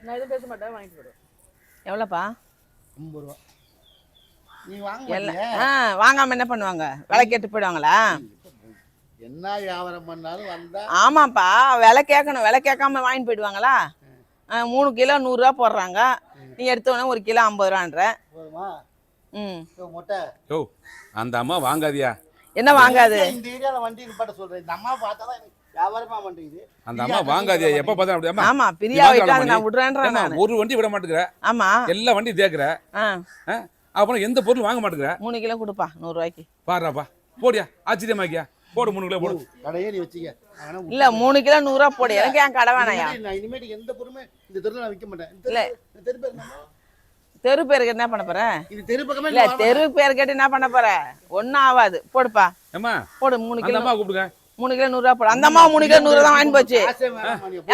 நான் எதுவும் பேச மாட்டேன், வாங்கிட்டு போடு. எவ்வளோப்பா? 50 ரூபா. நீ வாங்க வாங்காம என்ன பண்ணுவாங்க? விலை கேட்டு போயிடுவாங்களா? என்ன வியாபாரம் பண்ணாலும் வந்தா ஆமாப்பா, விலை கேட்கணும். விலை கேட்காம வாங்கிட்டு போயிடுவாங்களா? 3 கிலோ 100 ரூபா போடுறாங்க, நீ எடுத்தோடனே 1 கிலோ 50 ரூபான்ற. போதுமா? ம். ஓ அந்த அம்மா வாங்காதியா? என்ன வாங்காது? இந்த ஏரியால வண்டி நிப்பாட்ட சொல்றேன். இந்த அம்மா பார்த்தாதான் வியாபாரமா பண்றீங்க. அந்த அம்மா வாங்காதியா? எப்ப பார்த்தா அப்படி அம்மா. ஆமா, பிரியா விட்டாங்க, நான் விடுறேன்றேன். நான் ஒரு வண்டி விட மாட்டேங்கற. ஆமா, எல்லா வண்டி தேக்குற. அப்புறம் எந்த பொருள் வாங்க மாட்டேங்கற? 3 கிலோ கொடுப்பா, 100 ரூபாய்க்கு. பாருப்பா, போடியா, ஆச்சரியமாக்கியா, போடு 3 கிலோ போடு. கடையே நீ வச்சிக்க. இல்ல 3 கிலோ 100 ரூபா போடு. எனக்கு ஏன் கடை வேணாயா? நான் இனிமேட்டு எந்த பொருளுமே இந்த தெருல நான் விக்க மாட்டேன். இல்ல தெரு பேர் என்ன? தெரு பேருக்கு என்ன பண்ண போற? இது தெரு பக்கமே இல்ல, தெரு பேர் கேட்டு என்ன பண்ண போற? ஒன்னும் ஆகாது, போடுப்பா. அம்மா போடு 3 கிலோ. அந்த அம்மா கூப்பிடுங்க. 3 கிலோ 100 ரூபா போடு. அந்த அம்மா 3 கிலோ 100 தான் வாங்கி போச்சு.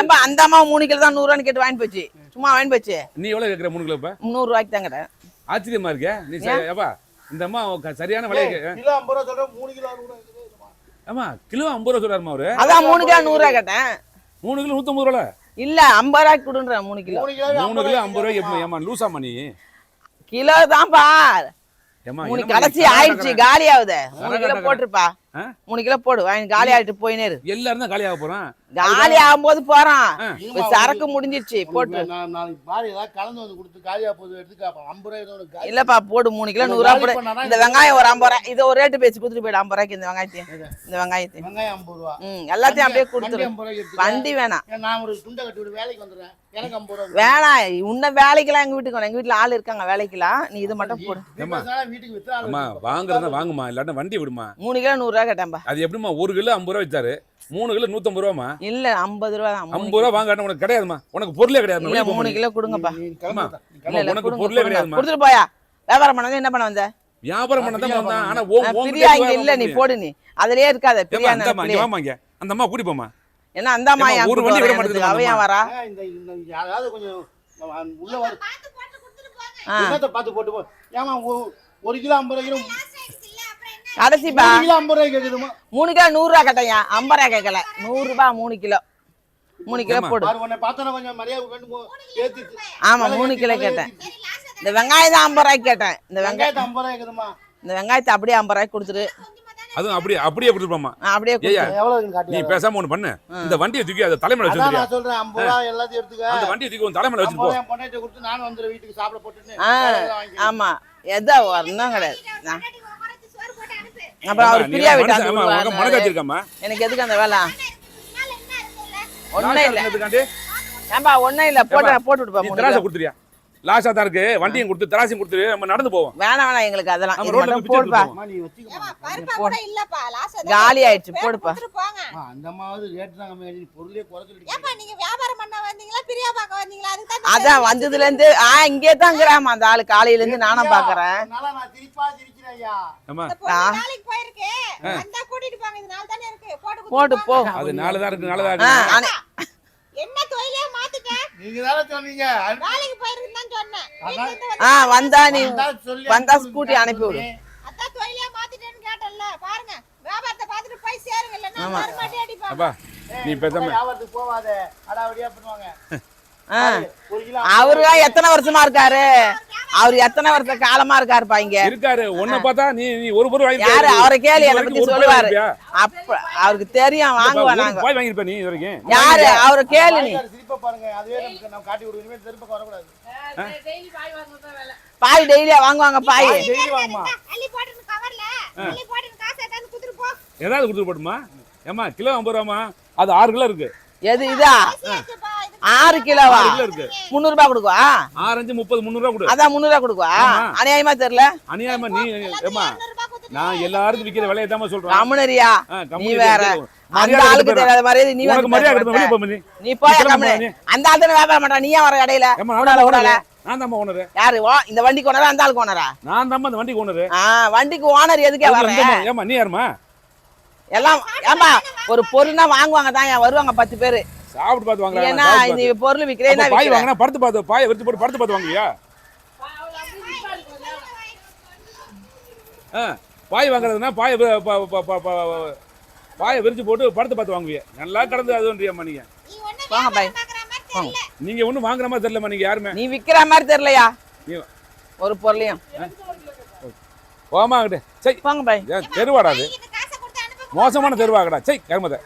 ஏம்பா, அந்த அம்மா 3 கிலோ தான் 100 ரூபான்னு கேட்டு வாங்கி போச்சு. சும்மா வாங்கி போச்சு. நீ எவ்வளவு கேக்குற? 3 கிலோ இப்ப 100 ரூபாய்க்கு தான் கடை. ஆச்சரியமா இருக்கே. நீ ஏப்பா இந்த அம்மா சரியான விலை கிலோ 50 ரூபா சொல்ற, 3 கிலோ 100 ரூபா. அம்மா கிலோ 50 ரூபா சொல்றாருமா அவரு. அதான் 3 கிலோ 100 ரூபா கேட்டேன். 3 கிலோ 150 ரூபா இல்ல 50 ரூபாய்க்கு கொடுன்ற. 3 கிலோ 3 கிலோ 3 கிலோ 50 ரூபாய்க்கு. ஏமா லூசாமா நீ? கிலோ தான்ப்பா. 3 கடைசி ஆயிடுச்சு, காலி ஆகுது. 3 கிலோ போட்டுருப்பா. 3 கிலோ போடு, வாங்கி காலி ஆகிட்டு போயினே இரு. எல்லாரும் தான் காலியாக போறான். காலி ஆகும்போது போறான், சரக்கு முடிஞ்சிருச்சு. போட்டு நாளைக்கு பாரு ஏதாவது கலந்து வந்து கொடுத்து காலியா போது எடுத்துக்க. 50 ரூபா இல்லப்பா, போடு 3 கிலோ 100 ரூபா போடு. இந்த வெங்காயம் ஒரு 50 ரூபா, இது ஒரு ரேட்டு பேசி கொடுத்துட்டு போயிடு. 50 ரூபாய்க்கு இந்த வெங்காயத்தையும். வெங்காயம் 50 ரூபா. எல்லாத்தையும் அப்படியே கொடுத்துரு. வண்டி வேணாம், நான் ஒரு துண்டை கட்டி விட்டு வேலைக்கு வந்துடுறேன். எனக்கு 50 ரூபா வேணாம். உன்ன வேலைக்கெல்லாம் எங்க வீட்டுக்கு வரேன். எங்க வீட்டுல ஆள் இருக்காங்க வேலைக்கெல்லாம். நீ இது மட்டும் போடு. வீட்டுக்கு வித்து அம்மா வாங்குறதா வாங்குமா, இல்லாட்ட வண்டி விடுமா. 3 கிலோ 100 ரூபா கேட்டேன்பா. அது எப்படிமா? 1 கிலோ 50 ரூபா வித்தாரு, 3 கிலோ 150 ரூபாமா? இல்ல 50 ரூபா தான். 50 ரூபா வாங்காட்ட உனக்கு கிடையாதுமா. உனக்கு பொருளே கிடையாது. 3 கிலோ கொடுங்கப்பா. உனக்கு பொருளே கிடையாதுமா. கொடுத்துட்டு போயா. வியாபாரம் பண்ணது என்ன பண்ண வந்த? வியாபாரம் பண்ணதான் வந்தான். ஆனா பிரியா இங்க இல்ல, நீ போடு. நீ அதுலயே இருக்காத. பிரியா வாங்க அந்த அம்மா கூட்டி போமா. என்ன அந்த அம்மா ஒரு வண்டி விட மாட்டேங்குது. அவ ஏன் வரா? யாராவது கொஞ்சம் உள்ள வர என்னத்தை பார்த்து போட்டு போ. ஏமா 1 கிலோ 50 கிலோ கடைசிப்பா 1 கிலோ 50 ரூபாய் கேக்குதுமா. 3 கிலோ 100 ரூபா கேட்டயா? 50 ரூபா கேட்கல, 100 ரூபாய் 3 கிலோ. 3 கிலோ போடு. உன்னை பார்த்தா கொஞ்சம் மரியாதை வேணும் ஏத்தி. ஆமா 3 கிலோ கேட்டேன். இந்த வெங்காயம் தான் 50 ரூபாய்க்கு கேட்டேன். இந்த வெங்காயம் 50 ரூபாய் கேக்குதுமா. இந்த வெங்காயத்தை அப்படியே 50 ரூபாய்க்கு கொடுத்துரு. அதுவும் அப்படியே கொடுத்துருப்பாமா. அப்படியே எவ்வளவு காட்டு. நீ பேசாம ஒண்ணு பண்ணு, இந்த வண்டியை தூக்கி அத தலைமையில வச்சிரு. நான் சொல்றேன் 50 ரூபாய் எல்லாத்தையும் எடுத்துக்க. அந்த வண்டியை தூக்கி உன் தலைமையில வச்சிரு போ. நான் பொண்ணேட்ட கொடுத்து நான் வந்து வீட்டுக்கு சாப்பிட போட்டுட்டேன். ஆமா எதா வரணும் கிடையாது. அப்புறம் அவர் பிரியா விட்டாங்க. மனதாச்சி இருக்காமா? எனக்கு எதுக்கு அந்த வேலை? ஒண்ணே இல்ல. எதுக்காண்டி? ஏம்பா ஒண்ணே இல்ல, போட்டு விடுப்பா. நீ திராசை கொடுத்துறியா? லாஸ்டா தான் இருக்கு. வண்டியும் கொடுத்து திராசையும் கொடுத்து நம்ம நடந்து போவோம். வேணாம் எங்களுக்கு அதெல்லாம். நம்ம ரோட்ல போடுப்பா. நீ வச்சுக்க. காலி ஆயிடுச்சு, போடுப்பா. அந்த மாதிரி ரேட் தான் கம்மி. பொருளே குறைச்சிட்டு ஏப்பா நீங்க வியாபாரம் பண்ண வந்தீங்களா பிரியா பார்க்க வந்தீங்களா? அதுக்கு தான் அதான் வந்ததுல இருந்து இங்கே தான் கிராம. அந்த ஆளு காலையில இருந்து நானும் பாக்குறேன். நான் சிரிப்பா சிரிக்கிறேன் ஐயா. அம்மா நாளைக்கு போயிருக்கு. வந்தா கூட்டிட்டு போங்க. இது நாள் தானே இருக்கு. போடு போ. அது நாளதா இருக்கு. என்ன தொழிலே மாத்திட்ட? நீங்க தான சொன்னீங்க நாளைக்கு போயிருக்குன்னு தான் சொன்னேன். வந்தா நீ வந்தா ஸ்கூட்டி அனுப்பி விடு. அதான் தொழிலே மாத்திட்டேன்னு கேட்டல்ல. பாருங்க வியாபாரத்தை பார்த்துட்டு போய் சேருங்க. இல்லன்னா மறுமாட்டி அடிப்பாங்க. அப்பா நீ பேசாம வியாபாரத்துக்கு போவாத. அடாவடியா பண்ணுவாங்க. அவரு எத்தனை வருஷமா இருக்காரு? அவர் எத்தனை வருஷ காலமா இருக்காருப்பா இங்க இருக்காரு. உன்னை பார்த்தா நீ ஒரு பொருள் வாங்கி யாரு? அவரை கேளு, என்ன பத்தி சொல்லுவாரு. அப்ப அவருக்கு தெரியும் வாங்குவோம் நாங்க. பாய் வாங்கிருப்ப நீ இது வரைக்கும். யாரு? அவரை கேளு நீ. சிரிப்ப பாருங்க. அதுவே நமக்கு நான் காட்டி விடுவேன். இனிமே திரும்ப வர கூடாது. பாய் டெய்லியா வாங்குவாங்க. பாய் டெய்லி வாங்குமா? அள்ளி போட்டு கவர்ல அள்ளி போட்டு காசை எடுத்து குடுத்து போ. ஏதாவது கொடுத்து போடுமா? ஏமா கிலோ 50 ரூபாமா? அது 6 கிலோ இருக்கு. எது இதா? 6 கிலோவா? 6 கிலோ இருக்கு. 300 ரூபாய் கொடுக்குவா? 6 5 30 300 ரூபாய் கொடு. அதான் 300 ரூபாய் கொடுக்குவா? அநியாயமா தெரியல. அநியாயமா நீ ஏமா நான் எல்லாருக்கும் விக்கிற விலையை தான் சொல்றேன். கமனரியா நீ வேற. அந்த ஆளுக்கு தெரியாத மாதிரி நீ வந்து மரியாதை கொடுப்ப. வெளிய போ நீ. நீ போய் கமனரி. அந்த ஆளு தான வியாபாரம் பண்றா. நீ ஏன் வர இடையில? நான் தான் ஓனர். யாரு? இந்த வண்டிக்கு ஓனரா அந்த ஆளுக்கு ஓனரா? நான் தான் அந்த வண்டிக்கு ஓனர். வண்டிக்கு ஓனர் எதுக்கே வர? ஏமா நீ யாருமா? எல்லாம் ஏமா ஒரு பொருள்னா வாங்குவாங்க தான். வருவாங்க 10 பேரு சாப்பிட்டு பார்த்து வாங்குறாங்க. ஏன்னா நீ பொருள் விக்கிறேன்னா பாய் வாங்குனா படுத்து பார்த்து பாயை விரிச்சு போட்டு படுத்து பார்த்து வாங்குவியா? பாய் வாங்குறதுன்னா பாயை விரிச்சு போட்டு படுத்து பார்த்து வாங்குவியா? நல்லா கடந்து அதுன்றியாம்மா நீங்க. வாங்க பாய். தெரியல. நீங்க ஒண்ணும் வாங்குற மாதிரி தெரியலமா நீங்க யாருமே. நீ விக்கிற மாதிரி தெரியலையா நீ- ஒரு பொருளையும்? போமா கிட்ட சை போங்க பாய். தெருவாடா அது, இந்த காசை கொடுத்து அனுப்புங்க. மோசமான தெருவாகடா சை கருமத்தை.